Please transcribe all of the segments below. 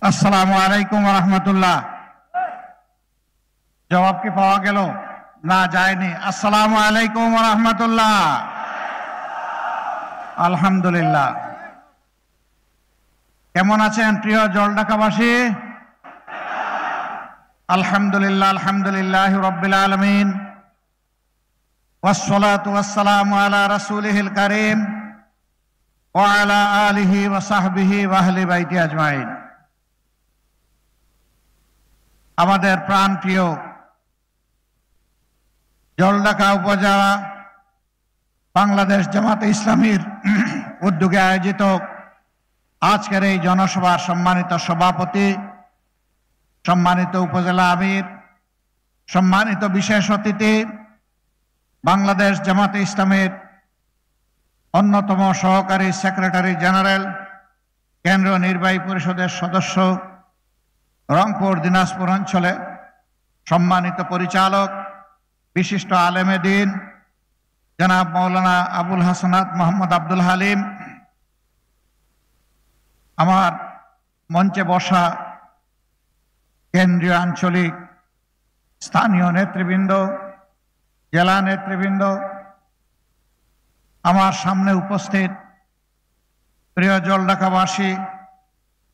আসসালামু আলাইকুম ওয়া রাহমাতুল্লাহ। জবাব কি পাওয়া গেল? না, যায়নি। আসসালামু আলাইকুম ওয়া রাহমাতুল্লাহ। আলহামদুলিল্লাহ। কেমন আছেন প্রিয় জলঢাকাবাসী? আলহামদুলিল্লাহ, আলহামদুলিল্লাহি রাব্বিল আলামিন। ওয়াসসালাতু ওয়াসসালামু আলা রাসূলিহিল কারীম ওয়া আলা আলিহি ওয়া সাহবিহি ওয়া আহলি বাইতি আজমাইন। আমাদের প্রাণ প্রিয় জলঢাকা উপজেলা বাংলাদেশ জামাতে ইসলামীর উদ্যোগে আয়োজিত আজকের এই জনসভার সম্মানিত সভাপতি, সম্মানিত উপজেলা আমির, সম্মানিত বিশেষ অতিথি, বাংলাদেশ জামাতে ইসলামীর অন্যতম সহকারী সেক্রেটারি জেনারেল, কেন্দ্রীয় নির্বাহী পরিষদের সদস্য, রংপুর দিনাজপুর অঞ্চলে সম্মানিত পরিচালক, বিশিষ্ট আলেমে দ্বীন জনাব মাওলানা আবুল হাসানাত মোহাম্মদ আব্দুল হালিম, আমার মঞ্চে বসা কেন্দ্রীয়, আঞ্চলিক, স্থানীয় নেতৃবৃন্দ, জেলা নেতৃবৃন্দ, আমার সামনে উপস্থিত প্রিয় জলঢাকাবাসী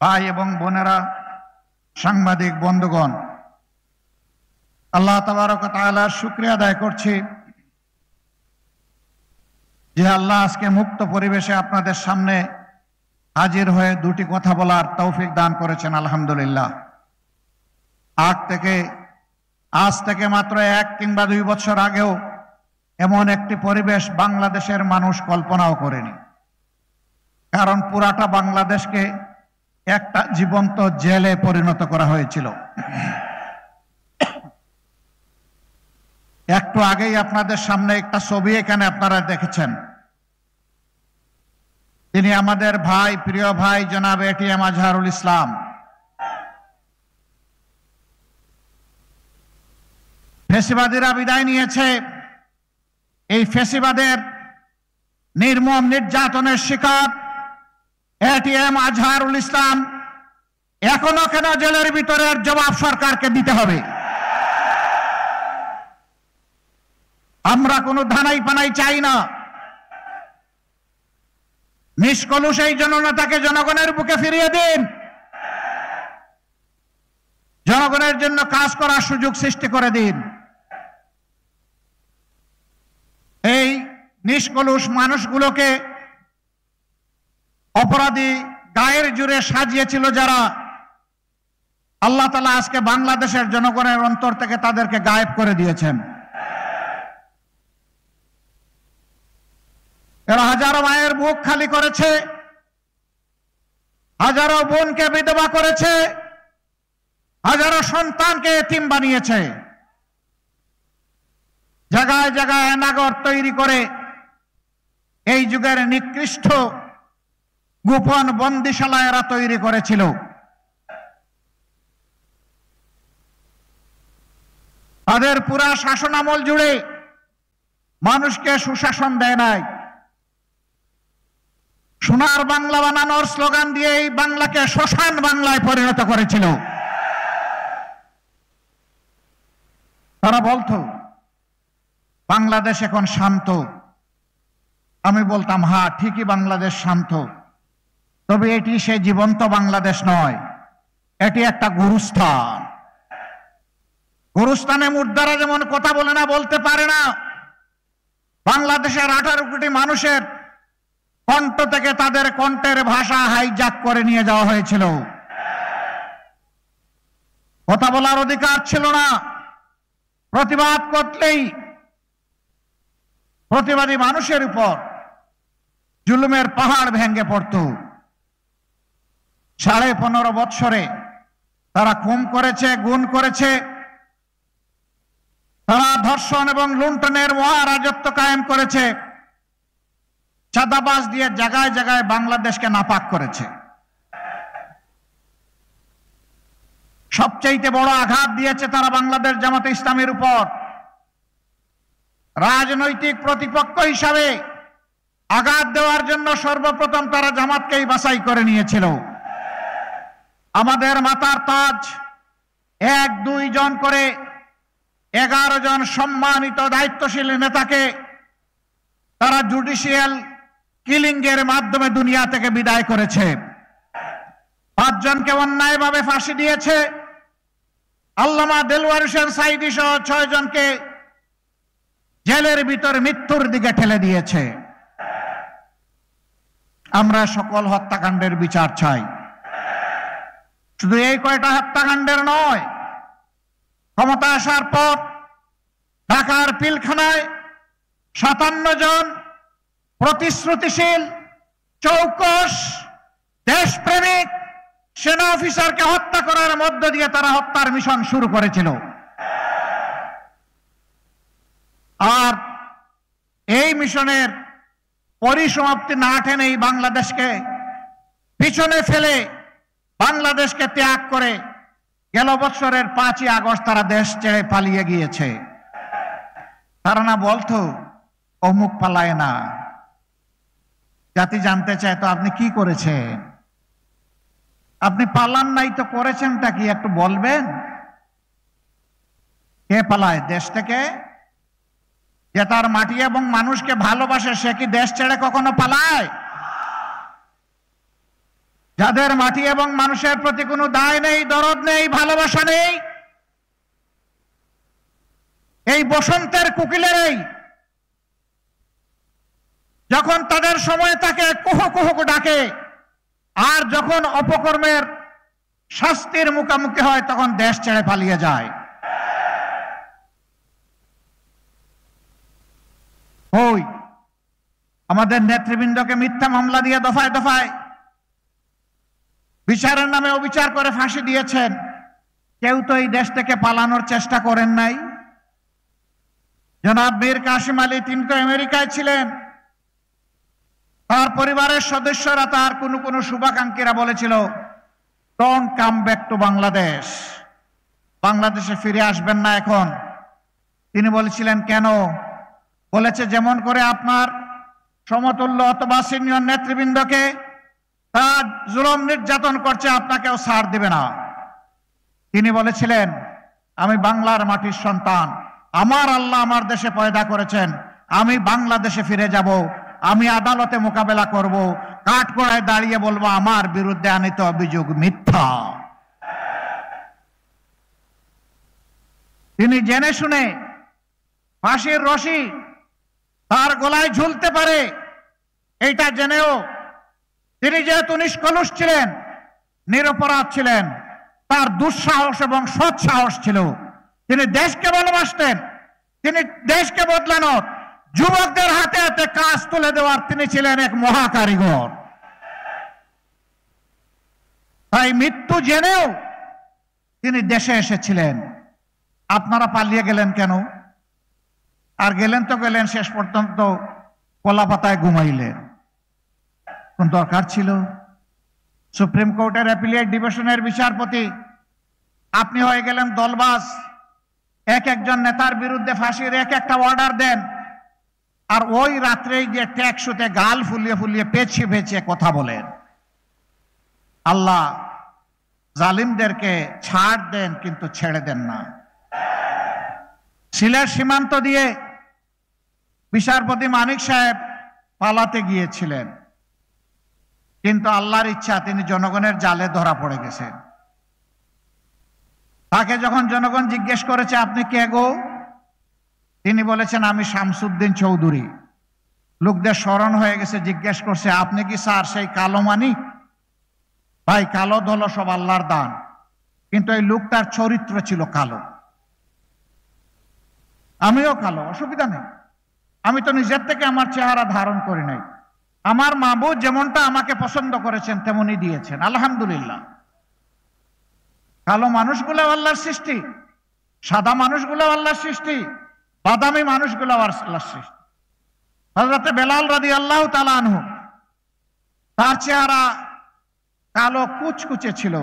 ভাই এবং বোনেরা, সাংবাদিক বন্ধুগণ, আল্লাহ তাবারক ওয়া তাআলার শুকরিয়া আদায় করছি যে আল্লাহ আজকে মুক্ত পরিবেশে আপনাদের সামনে হাজির হয়ে দুটি কথা বলার তৌফিক দান করেছেন। আলহামদুলিল্লাহ। আজ থেকে মাত্র 1 কিংবা 2 বছর আগেও এমন একটি পরিবেশ বাংলাদেশের মানুষ কল্পনাও করেনি। কারণ পুরাটা বাংলাদেশকে একটা জীবন্ত জেলে পরিণত করা হয়েছিল। একটু আগেই আপনাদের সামনে একটা ছবি এখানে আপনারা দেখেছেন। তিনি আমাদের ভাই, প্রিয় ভাই জনাব এটিএম আজহারুল ইসলাম। ফ্যাসিবাদীরা বিদায় নিয়েছে। এই ফ্যাসিবাদের নির্মম নির্যাতনের শিকার এটিএম আজহারুল ইসলাম এখনো কেন জেলের ভিতরের জবাব সরকারকে দিতে হবে। আমরা কোনো ধানাই পানাই চাই না। নিষ্কলুষ এই জননেতাকে জনগণের বুকে ফিরিয়ে দিন। জনগণের জন্য কাজ করার সুযোগ সৃষ্টি করে দিন। এই নিষ্কলুষ মানুষগুলোকে অপরাধী গায়ের জুড়ে সাজিয়েছিল যারা, আল্লাহ তাআলা আজকে বাংলাদেশের জনগণের অন্তর থেকে তাদেরকে গায়েব করে দিয়েছেন। এরা হাজারো মায়ের বুক খালি করেছে, হাজারো বোনকে বিধবা করেছে, হাজারো সন্তানকে এতিম বানিয়েছে। জায়গায় জায়গায় নাগর তৈরি করে এই যুগের নিকৃষ্ট গোপন বন্দিশালা এরা তৈরি করেছিল। তাদের পুরা শাসনামল জুড়ে মানুষকে সুশাসন দেয় নাই। সোনার বাংলা বানানোর স্লোগান দিয়ে এই বাংলাকে শ্মশান বাংলায় পরিণত করেছিল। তারা বলতো বাংলাদেশ এখন শান্ত। আমি বলতাম, হ্যাঁ ঠিকই, বাংলাদেশ শান্ত, তবে এটি সে জীবন্ত বাংলাদেশ নয়, এটি একটা গুরুস্থান। গুরুস্থানে মুর্দারা যেমন কথা বলে না, বলতে পারে না, বাংলাদেশের 18 কোটি মানুষের কণ্ঠ থেকে তাদের কণ্ঠের ভাষা হাইজ্যাক করে নিয়ে যাওয়া হয়েছিল। কথা বলার অধিকার ছিল না। প্রতিবাদ করলেই প্রতিবাদী মানুষের উপর জুলুমের পাহাড় ভেঙে পড়ত। 15.5 বৎসরে তারা খুন করেছে, গুম করেছে, তারা ধর্ষণ এবং লুণ্ঠনের মহারাজত্ব কায়েম করেছে, চাঁদাবাজ দিয়ে জায়গায় জায়গায় বাংলাদেশকে নাপাক করেছে। সবচেয়ে বড় আঘাত দিয়েছে তারা বাংলাদেশ জামাতে ইসলামের উপর। রাজনৈতিক প্রতিপক্ষ হিসাবে আঘাত দেওয়ার জন্য সর্বপ্রথম তারা জামাতকেই বাছাই করে নিয়েছিল। আমাদের মাথার তাজ 1-2 জন করে 11 জন সম্মানিত দায়িত্বশীল নেতাকে তারা জুডিশিয়াল কিলিং এর মাধ্যমে দুনিয়া থেকে বিদায় করেছে। 5 জনকে অন্যায়ভাবে ফাঁসি দিয়েছে। আল্লামা দেলওয়ার হোসেন সাঈদী সহ 6 জনকে জেলের ভিতর মৃত্যুর দিকে ঠেলে দিয়েছে। আমরা সকল হত্যাকাণ্ডের বিচার চাই। শুধু এই কয়টা হত্যাকাণ্ডের নয়, ক্ষমতা আসার পর ঢাকার পিলখানায় 57 জন প্রতিশ্রুতিশীল, চৌকস, দেশপ্রেমিক সেনা অফিসারকে হত্যা করার মধ্য দিয়ে তারা হত্যার মিশন শুরু করেছিল। আর এই মিশনের পরিসমাপ্তি না টেনেই বাংলাদেশকে পিছনে ফেলে বাংলাদেশকে ত্যাগ করে গেল বছরের 5ই আগস্ট তারা দেশ ছেড়ে পালিয়ে গিয়েছে। তারা না বলতো অমুক পালায় না, জাতি জানতে চায় তো আপনি কি করেছেন? আপনি পালান নাই তো করেছেনটা কি একটু বলবেন? কে পালায় দেশ থেকে? যে তার মাটি এবং মানুষকে ভালোবাসে সে কি দেশ ছেড়ে কখনো পালায়? যাদের মাটি এবং মানুষের প্রতি কোনো দায় নেই, দরদ নেই, ভালোবাসা নেই, এই বসন্তের কোকিলেরই যখন তাদের সময় তাকে কুহু কুহু ডাকে, আর যখন অপকর্মের শাস্তির মুখোমুখি হয় তখন দেশ ছেড়ে পালিয়ে যায়। ওই আমাদের নেতৃবৃন্দকে মিথ্যা মামলা দিয়ে দফায় দফায় বিচারের নামে অবিচার করে ফাঁসি দিয়েছেন। কেউ তো এই দেশ থেকে পালানোর চেষ্টা করেন নাই। জনাব মীর কাসেম আলী তিনি তো আমেরিকায় ছিলেন। তার পরিবারের সদস্যরা, তার কোনো শুভাকাঙ্ক্ষীরা বলেছিল don't come back to Bangladesh, বাংলাদেশে ফিরে আসবেন না এখন। তিনি বলেছিলেন কেন? বলেছে যেমন করে আপনার সমতুল্য অথবা সিনিয়র নেতৃবৃন্দকে তার জুলুম নির্যাতন করছে আপনাকেও ছাড় দেবে না। তিনি বলেছিলেন আমি বাংলার মাটির সন্তান, আমার আল্লাহ আমার দেশে পয়দা করেছেন, আমি বাংলাদেশে ফিরে যাব, আমি আদালতে মোকাবেলা করব, কাঠগড়ায় দাঁড়িয়ে বলবো আমার বিরুদ্ধে আনিত অভিযোগ মিথ্যা। তিনি জেনে শুনে ফাঁসির রশি তার গলায় ঝুলতে পারে এইটা জেনেও তিনি যেহেতু নিষ্কলুষ ছিলেন, নিরপরাধ ছিলেন, তার দুঃসাহস এবং সৎসাহস ছিল। তিনি দেশকে ভালোবাসতেন, তিনি দেশকে বদলানোর, যুবকদের হাতে হাতে কাজ তুলে দেওয়ার তিনি ছিলেন এক মহাকারিগর। তাই মৃত্যু জেনেও তিনি দেশে এসেছিলেন। আপনারা পালিয়ে গেলেন কেন? আর গেলেন তো গেলেন, শেষ পর্যন্ত কলা পাতায় ঘুমাইলেন। কোন দরকার ছিল? সুপ্রিম কোর্টের অ্যাপিলেট ডিভিশনের বিচারপতি আপনি হয়ে গেলেন দলবাজ। একজন নেতার বিরুদ্ধে ফাঁসির একটা অর্ডার দেন, আর ওই রাত্রেই গিয়ে ট্যাক্সুতে গাল ফুলিয়ে ফুলিয়ে পেছিয়ে পেছিয়ে কথা বলেন। আল্লাহ জালিমদেরকে ছাড় দেন কিন্তু ছেড়ে দেন না। সিলেট সীমান্ত দিয়ে বিচারপতি মানিক সাহেব পালাতে গিয়েছিলেন, কিন্তু আল্লাহর ইচ্ছা তিনি জনগণের জালে ধরা পড়ে গেছেন। তাকে যখন জনগণ জিজ্ঞেস করেছে আপনি কে গো, তিনি বলেছেন আমি শামসুদ্দিন চৌধুরী। লোকদের স্মরণ হয়ে গেছে, জিজ্ঞেস করছে আপনি কি স্যার সেই কালো মানিক? ভাই কালো ধলো সব আল্লাহর দান, কিন্তু এই লোকটার চরিত্র ছিল কালো। আমিও কালো, অসুবিধা নেই, আমি তো নিজের থেকে আমার চেহারা ধারণ করি নাই। আমার মাবুদ যেমনটা আমাকে পছন্দ করেছেন তেমনই দিয়েছেন, আলহামদুলিল্লাহ। কালো মানুষগুলো আল্লাহর সৃষ্টি, সাদা মানুষগুলো আল্লাহর সৃষ্টি, বাদামি মানুষগুলো আল্লাহর সৃষ্টি। হযরত বেলাল রাদিয়াল্লাহু তাআলা আনহু, তার চেহারা কালো কুচকুচে ছিল,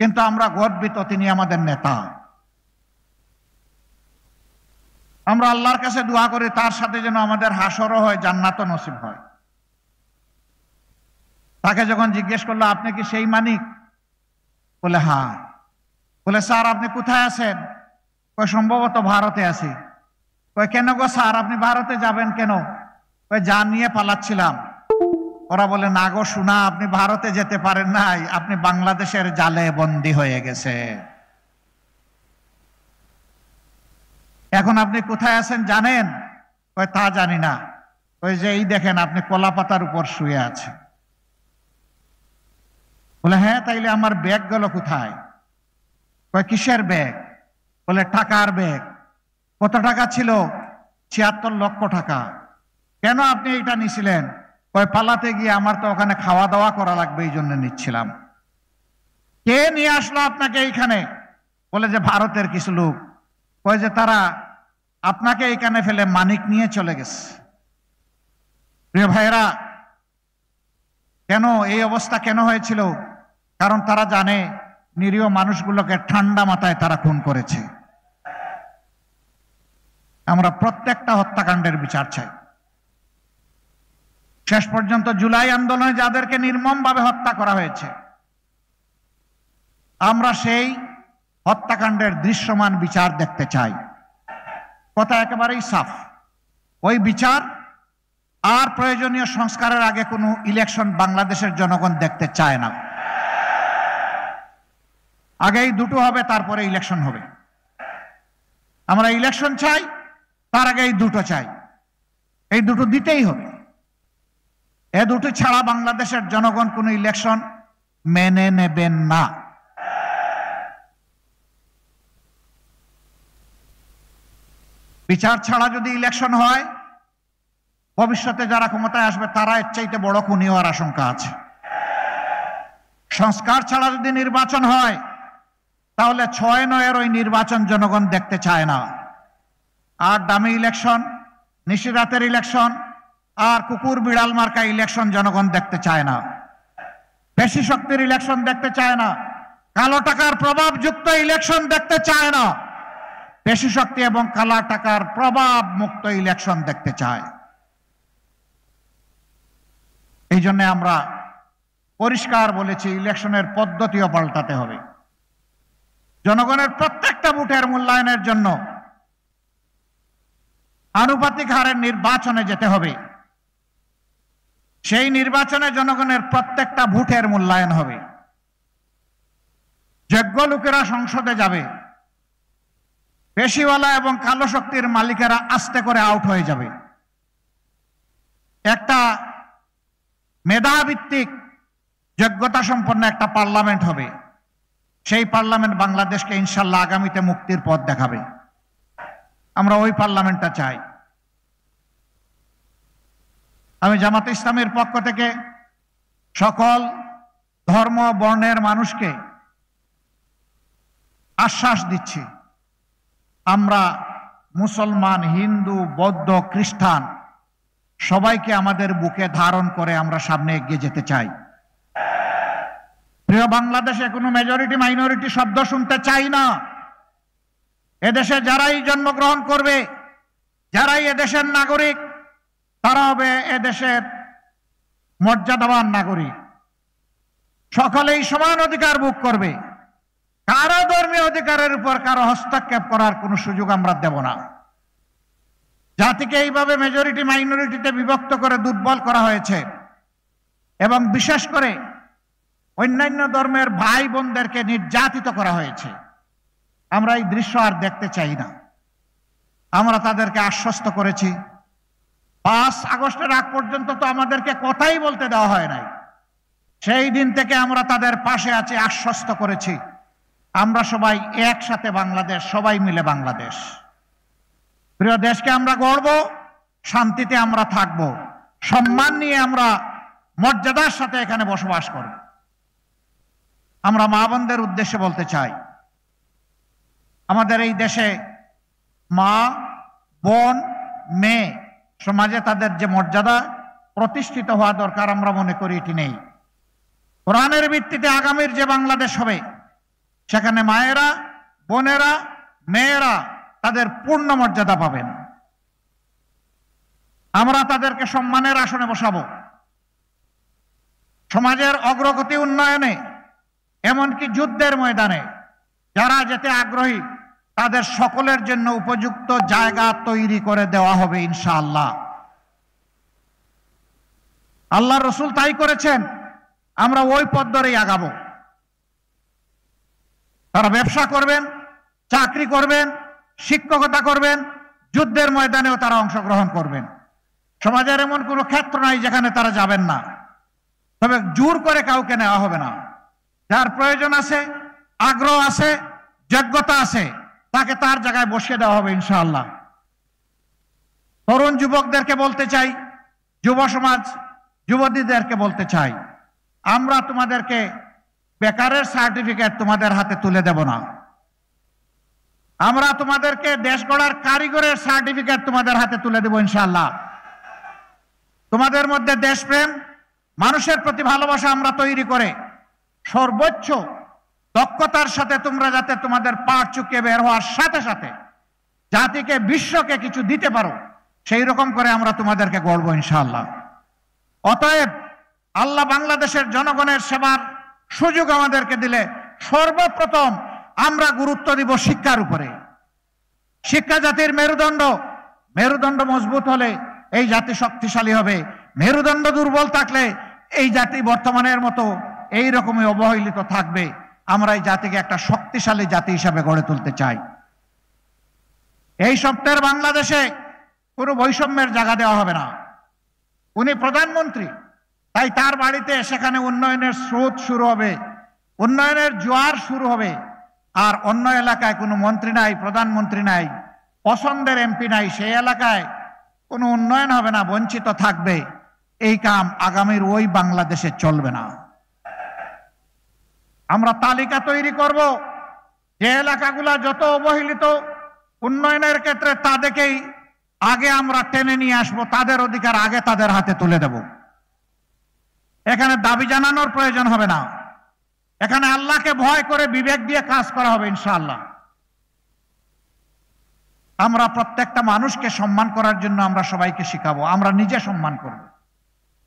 কিন্তু আমরা গর্বিত তিনি আমাদের নেতা। আমরা আল্লাহর কাছে দোয়া করি তার সাথে যেন আমাদের হাসরও হয়, জান্নাতও নসিব হয়। তাকে যখন জিজ্ঞেস করলো আপনি কি সেই মানিক, বলে হ্যাঁ। বলে স্যার আপনি কোথায় আছেন? কয় সম্ভবত ভারতে আছি। কয় কেন গো স্যার, আপনি ভারতে যাবেন কেন? কয় যা নিয়ে পালাচ্ছিলাম। ওরা বলে না গো শোনা, আপনি ভারতে যেতে পারেন নাই, আপনি বাংলাদেশের জালে বন্দী হয়ে গেছে। এখন আপনি কোথায় আছেন জানেন? কয় তা জানি না। কয় যে এই দেখেন আপনি কলা পাতার উপর শুয়ে আছে। বলে হ্যাঁ, তাইলে আমার ব্যাগ গেল কোথায়? কয় কিসের ব্যাগ? বলে টাকার ব্যাগ। কত টাকা ছিল? ৭৬ লক্ষ টাকা। কেন আপনি এটা নিছিলেন? কয় পালাতে গিয়ে আমার তো ওখানে খাওয়া দাওয়া করা লাগবে, এই জন্য নিচ্ছিলাম। কে নিয়ে আসলো আপনাকে এইখানে? বলে যে ভারতের কিছু লোক। কয় যে তারা আপনাকে এইখানে ফেলে মানিক নিয়ে চলে গেছে। প্রিয় ভাইয়েরা, কেন এই অবস্থা কেন হয়েছিল? কারণ তারা জানে নিরীহ মানুষগুলোকে ঠান্ডা মাথায় তারা খুন করেছে। আমরা প্রত্যেকটা হত্যাকাণ্ডের বিচার চাই। শেষ পর্যন্ত জুলাই আন্দোলনে যাদেরকে নির্মমভাবে হত্যা করা হয়েছে, আমরা সেই হত্যাকাণ্ডের দৃশ্যমান বিচার দেখতে চাই। কথা একেবারেই সাফ। ওই বিচার আর প্রয়োজনীয় সংস্কারের আগে কোনো ইলেকশন বাংলাদেশের জনগণ দেখতে চায় না। আগেই দুটো হবে, তারপরে ইলেকশন হবে। আমরা ইলেকশন চাই, তার আগে এই দুটো চাই। এই দুটো দিতেই হবে। এ দুটো ছাড়া বাংলাদেশের জনগণ কোনো ইলেকশন মেনে নেবেন না। বিচার ছাড়া যদি ইলেকশন হয়, ভবিষ্যতে যারা ক্ষমতায় আসবে তারা এর চাইতে বড় খুনি হওয়ার আশঙ্কা আছে। সংস্কার ছাড়া যদি নির্বাচন হয়, তাহলে ৬-৯ ওই নির্বাচন জনগণ দেখতে চায় না। আর দামি ইলেকশন, নিশিরাতের ইলেকশন, আর কুকুর বিড়াল মার্কা ইলেকশন জনগণ দেখতে চায় না। বেশি শক্তির ইলেকশন দেখতে চায় না। কালো টাকার প্রভাবযুক্ত ইলেকশন দেখতে চায় না। বেশি শক্তি এবং কালো টাকার প্রভাব মুক্ত ইলেকশন দেখতে চায়। এই জন্য আমরা পরিষ্কার বলেছি, ইলেকশনের পদ্ধতিও পাল্টাতে হবে। জনগণের প্রত্যেকটা ভোটের মূল্যায়নের জন্য আনুপাতিক হারে নির্বাচনে যেতে হবে। সেই নির্বাচনে জনগণের প্রত্যেকটা ভোটের মূল্যায়ন হবে। যোগ্য লোকেরা সংসদে যাবে, পেশিওয়ালা এবং কালো শক্তির মালিকেরা আস্তে করে আউট হয়ে যাবে। একটা মেধাভিত্তিক যোগ্যতা সম্পন্ন একটা পার্লামেন্ট হবে। সেই পার্লামেন্ট বাংলাদেশকে ইনশাল্লাহ আগামীতে মুক্তির পথ দেখাবে। আমরা ওই পার্লামেন্টটা চাই। আমি জামাতে ইসলামের পক্ষ থেকে সকল ধর্ম বর্ণের মানুষকে আশ্বাস দিচ্ছি, আমরা মুসলমান, হিন্দু, বৌদ্ধ, খ্রিস্টান সবাইকে আমাদের বুকে ধারণ করে আমরা সামনে এগিয়ে যেতে চাই। প্রিয় বাংলাদেশে কোনো মেজরিটি মাইনরিটি শব্দ শুনতে চাই না। এদেশে যারাই জন্মগ্রহণ করবে, যারাই এদেশের নাগরিক, তারা হবে এদেশের মর্যাদাবান নাগরিক। সকলেই সমান অধিকার ভোগ করবে। কারো ধর্মীয় অধিকারের উপর কারো হস্তক্ষেপ করার কোনো সুযোগ আমরা দেব না। জাতিকে এইভাবে মেজরিটি মাইনরিটিতে বিভক্ত করে দুর্বল করা হয়েছে এবং বিশেষ করে অন্যান্য ধর্মের ভাই বোনদেরকে নির্যাতিত করা হয়েছে। আমরা এই দৃশ্য আর দেখতে চাই না। আমরা তাদেরকে আশ্বস্ত করেছি। ৫ আগস্টের আগ পর্যন্ত তো আমাদেরকে কথাই বলতে দেওয়া হয় নাই। সেই দিন থেকে আমরা তাদের পাশে আছি, আশ্বস্ত করেছি আমরা সবাই একসাথে বাংলাদেশ, সবাই মিলে বাংলাদেশ। প্রিয় দেশকে আমরা গড়ব, শান্তিতে আমরা থাকব, সম্মান নিয়ে আমরা মর্যাদার সাথে এখানে বসবাস করব। আমরা মা বোনদের উদ্দেশ্যে বলতে চাই, আমাদের এই দেশে মা, বোন, মেয়ে সমাজে তাদের যে মর্যাদা প্রতিষ্ঠিত হওয়া দরকার, আমরা মনে করি এটি নেই। কোরআনের ভিত্তিতে আগামীর যে বাংলাদেশ হবে, সেখানে মায়েরা, বোনেরা, মেয়েরা তাদের পূর্ণ মর্যাদা পাবেন। আমরা তাদেরকে সম্মানের আসনে বসাবো। সমাজের অগ্রগতি উন্নয়নে এমনকি যুদ্ধের ময়দানে যারা যেতে আগ্রহী তাদের সকলের জন্য উপযুক্ত জায়গা তৈরি করে দেওয়া হবে ইনশাআল্লাহ। আল্লাহ রসুল তাই করেছেন, আমরা ওই পথ ধরেই আগাবো। তারা ব্যবসা করবেন, চাকরি করবেন, শিক্ষকতা করবেন, যুদ্ধের ময়দানেও তারা অংশগ্রহণ করবেন। সমাজের এমন কোনো ক্ষেত্র নাই যেখানে তারা যাবেন না, তবে জোর করে কাউকে নেওয়া হবে না। যার প্রয়োজন আছে, আগ্রহ আছে, যোগ্যতা আছে, তাকে তার জায়গায় বসিয়ে দেওয়া হবে ইনশাআল্লাহ। তরুণ যুবকদেরকে বলতে চাই, যুব সমাজ যুবতীদেরকে বলতে চাই, আমরা তোমাদেরকে বেকারের সার্টিফিকেট তোমাদের হাতে তুলে দেব না। আমরা তোমাদেরকে দেশ গড়ার কারিগরের সার্টিফিকেট তোমাদের হাতে তুলে দেব ইনশাআল্লাহ। তোমাদের মধ্যে দেশপ্রেম, মানুষের প্রতি ভালোবাসা আমরা তৈরি করে সর্বোচ্চ দক্ষতার সাথে তোমরা যাতে তোমাদের পাট চুকিয়ে বের হওয়ার সাথে সাথে জাতিকে, বিশ্বকে কিছু দিতে পারো, সেই রকম করে আমরা তোমাদেরকে গড়ব ইনশাআল্লাহ। অতএব আল্লাহ বাংলাদেশের জনগণের সেবার সুযোগ আমাদেরকে দিলে সর্বপ্রথম আমরা গুরুত্ব দিব শিক্ষার উপরে। শিক্ষা জাতির মেরুদণ্ড, মেরুদণ্ড মজবুত হলে এই জাতি শক্তিশালী হবে। মেরুদণ্ড দুর্বল থাকলে এই জাতি বর্তমানের মতো এই রকমই অবহেলিত থাকবে। আমরা এই জাতিকে একটা শক্তিশালী জাতি হিসাবে গড়ে তুলতে চাই। এই সপ্তাহের বাংলাদেশে কোনো বৈষম্যের জায়গা দেওয়া হবে না। উনি প্রধানমন্ত্রী, তাই তার বাড়িতে সেখানে উন্নয়নের স্রোত শুরু হবে, উন্নয়নের জোয়ার শুরু হবে। আর অন্য এলাকায় কোনো মন্ত্রী নাই, প্রধানমন্ত্রী নাই, পছন্দের এমপি নাই, সেই এলাকায় কোনো উন্নয়ন হবে না, বঞ্চিত থাকবে। এই কাম আগামীর ওই বাংলাদেশে চলবে না। আমরা তালিকা তৈরি করব, যে এলাকাগুলো যত অবহেলিত উন্নয়নের ক্ষেত্রে তাদেরকেই আগে আমরা টেনে নিয়ে আসবো, তাদের অধিকার আগে তাদের হাতে তুলে দেব। এখানে দাবি জানানোর প্রয়োজন হবে না, এখানে আল্লাহকে ভয় করে বিবেক দিয়ে কাজ করা হবে ইনশাআল্লাহ। আমরা প্রত্যেকটা মানুষকে সম্মান করার জন্য আমরা সবাইকে শিখাবো, আমরা নিজে সম্মান করব,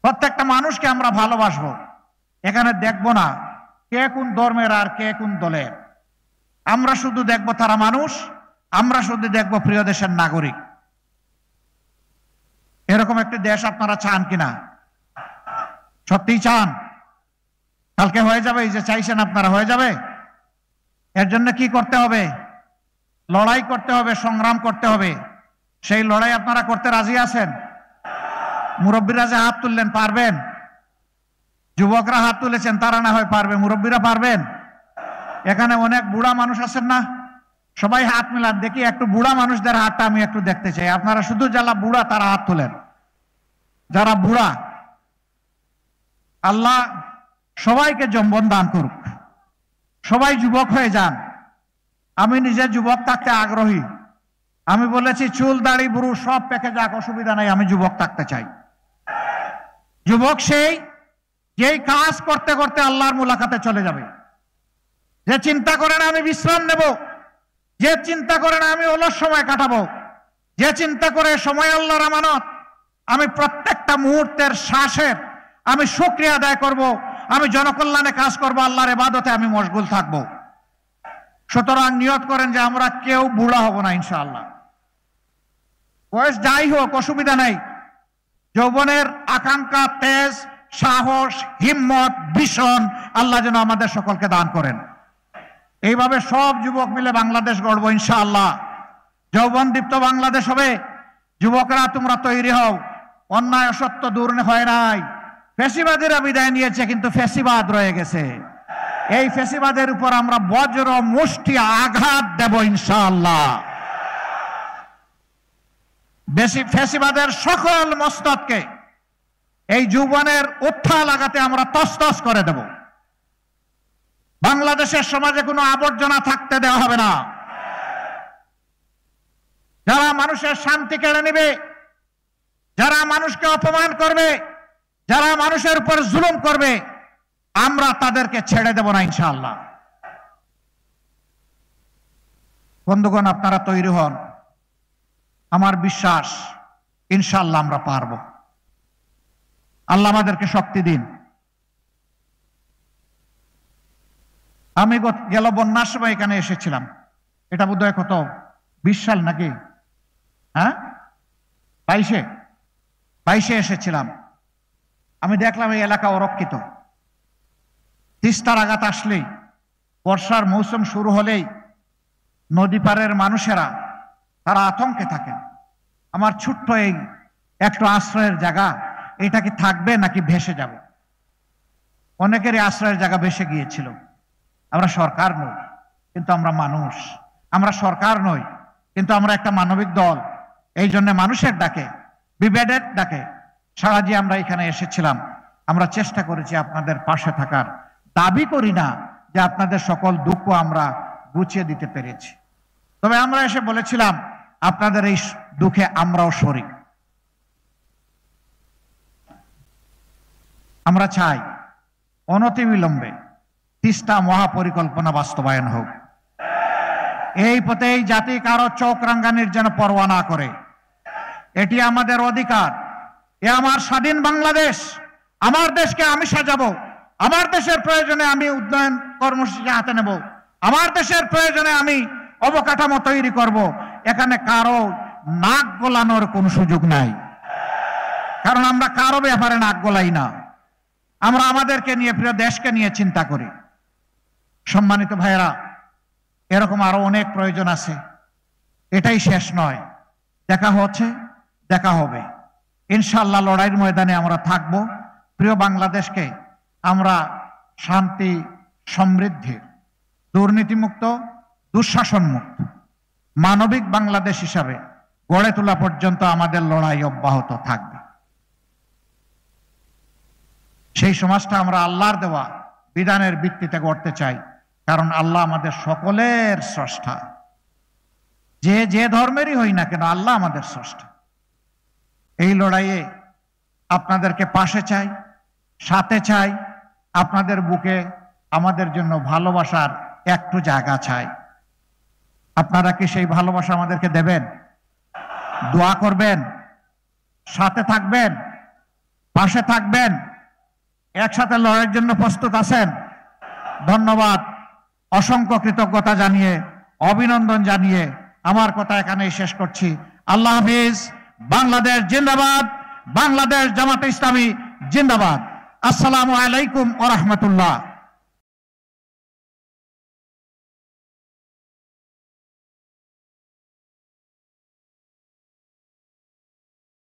প্রত্যেকটা মানুষকে আমরা ভালোবাসবো। এখানে দেখব না কে কোন ধর্মের আর কে কোন দলের, আমরা শুধু দেখব তারা মানুষ, আমরা শুধু দেখব প্রিয় দেশের নাগরিক। এরকম একটি দেশ আপনারা চান কিনা? সত্যি চান? কালকে হয়ে যাবে, এই যে চাইছেন আপনারা হয়ে যাবে? এর জন্য কি করতে হবে? লড়াই করতে হবে, সংগ্রাম করতে হবে। সেই লড়াই আপনারা করতে রাজি আছেন? মুরব্বীরা যে হাত তুললেন, পারবেন? যুবকরা হাত তুলেছেন, তারা না হয় পারবে, মুরব্বীরা পারবেন? এখানে অনেক বুড়া মানুষ আছেন না, সবাই হাত মিলান দেখি, একটু বুড়া মানুষদের হাতটা আমি একটু দেখতে চাই। আপনারা শুধু যারা বুড়া তারা হাত তোলেন, যারা বুড়া। আল্লাহ সবাইকে যৌবন দান করুক, সবাই যুবক হয়ে যান। আমি নিজে যুবক থাকতে আগ্রহী। আমি বলেছি চুল দাড়ি বুড়ো সব পেকে যাক, অসুবিধা নাই, আমি যুবক থাকতে চাই। যুবক সেই যেই কাজ করতে করতে আল্লাহর মুলাকাতে চলে যাবে, যে চিন্তা করে না আমি বিশ্রাম নেব, যে চিন্তা করে না আমি অলস সময় কাটাবো, যে চিন্তা করে সময় আল্লাহর আমানত, আমি প্রত্যেকটা মুহূর্তের শ্বাসের আমি শুকরিয়া আদায় করব, আমি জনকল্যাণে কাজ করব, আল্লাহর ইবাদতে আমি মশগুল থাকব। সুতরাং নিয়ত করেন যে আমরা কেউ বুড়া হব না ইনশাআল্লাহ। বয়স যাই হোক অসুবিধা নাই, যৌবনের আকাঙ্ক্ষা, তেজ, সাহস, হিম্মত, ভীষণ আল্লাহ যেন আমাদের সকলকে দান করেন। এইভাবে সব যুবক মিলে বাংলাদেশ গড়ব ইনশাআল্লাহ। যৌবন দীপ্ত বাংলাদেশ হবে। যুবকরা তোমরা তৈরি হও, অন্যায় অসত্য দূর হয় নাই। ফ্যাসিবাদীরা বিদায় নিয়েছে, কিন্তু ফ্যাসিবাদ রয়ে গেছে। এই ফ্যাসিবাদের উপর আমরা বজ্র মুষ্টি আঘাত দেব ইনশাআল্লাহ। বেশি ফ্যাসিবাদের সকল মস্তককে এই যৌবনের উত্থান লাগাতে আমরা তসতস করে দেব। বাংলাদেশের সমাজে কোনো আবর্জনা থাকতে দেওয়া হবে না। যারা মানুষের শান্তি কেড়ে নেবে, যারা মানুষকে অপমান করবে, যারা মানুষের উপর জুলুম করবে, আমরা তাদেরকে ছেড়ে দেব না ইনশাআল্লাহ। বন্ধুগণ, আপনারা তৈরি হন, আমার বিশ্বাস ইনশাআল্লাহ আমরা পারব। আল্লাহ আমাদেরকে শক্তি দিন। আমি গেল বন্যার সময় এখানে এসেছিলাম, এটা বোধহয় কত 20 সাল নাকি, হ্যাঁ 22-এ এসেছিলাম। আমি দেখলাম এই এলাকা অরক্ষিত। তিস্তার আঘাত আসলেই, বর্ষার মৌসুম শুরু হলেই নদী পাড়ের মানুষেরা তারা আতঙ্কে থাকেন। আমার ছোট্ট এই একটু আশ্রয়ের জায়গা, এটা কি থাকবে নাকি ভেসে যাবে? অনেকেরই আশ্রয়ের জায়গা ভেসে গিয়েছিল। আমরা সরকার নই, কিন্তু আমরা মানুষ। আমরা সরকার নই, কিন্তু আমরা একটা মানবিক দল। এই জন্য মানুষের ডাকে, বিবেকের ডাকে সারা দিয়ে আমরা এখানে এসেছিলাম। আমরা চেষ্টা করেছি আপনাদের পাশে থাকার। দাবি করি না যে আপনাদের সকল দুঃখ আমরা গুছিয়ে দিতে পেরেছি, তবে আমরা এসে বলেছিলাম আপনাদের এই দুঃখে আমরাও শরীক। আমরা চাই অনতিবিলম্বে তিস্তা মহাপরিকল্পনা বাস্তবায়ন হোক। এই পথে এই জাতি কারো চোখ রাঙ্গানির যেন পরোয়া না করে। এটি আমাদের অধিকার। এ আমার স্বাধীন বাংলাদেশ। আমার দেশকে আমি সাজাবো। আমার দেশের প্রয়োজনে আমি উন্নয়ন কর্মসূচি হাতে নেব। আমার দেশের প্রয়োজনে আমি অবকাঠামো তৈরি করব। এখানে কারো নাক গলানোর কোনো সুযোগ নাই, কারণ আমরা কারো ব্যাপারে নাক গলাই না। আমরা আমাদেরকে নিয়ে, প্রিয় দেশকে নিয়ে চিন্তা করি। সম্মানিত ভাইয়েরা, এরকম আরো অনেক প্রয়োজন আছে। এটাই শেষ নয়। দেখা হচ্ছে, দেখা হবে ইনশাআল্লাহ। লড়াইয়ের ময়দানে আমরা থাকব। প্রিয় বাংলাদেশকে আমরা শান্তি, সমৃদ্ধি, দুর্নীতিমুক্ত, দুঃশাসনমুক্ত, মানবিক বাংলাদেশ হিসাবে গড়ে তোলা পর্যন্ত আমাদের লড়াই অব্যাহত থাকবে। সেই সমাজটা আমরা আল্লাহর দেওয়া বিধানের ভিত্তিতে গড়তে চাই, কারণ আল্লাহ আমাদের সকলের স্রষ্টা। যে ধর্মেরই হই না কেন, আল্লাহ আমাদের স্রষ্টা। এই লড়াইয়ে আপনাদেরকে পাশে চাই, সাথে চাই। আপনাদের বুকে আমাদের জন্য ভালোবাসার একটু জায়গা চাই। আপনারা কি সেই ভালোবাসা আমাদেরকে দেবেন? দোয়া করবেন, সাথে থাকবেন, পাশে থাকবেন, একসাথে লড়াইয়ের জন্য প্রস্তুত আছেন? ধন্যবাদ। অসংখ্য কৃতজ্ঞতা জানিয়ে, অভিনন্দন জানিয়ে আমার কথা এখানেই শেষ করছি। আল্লাহ হাফিজ। বাংলাদেশ জিন্দাবাদ। বাংলাদেশ জামাতে ইসলামী জিন্দাবাদ। আসসালামু আলাইকুম ওয়া রাহমাতুল্লাহ।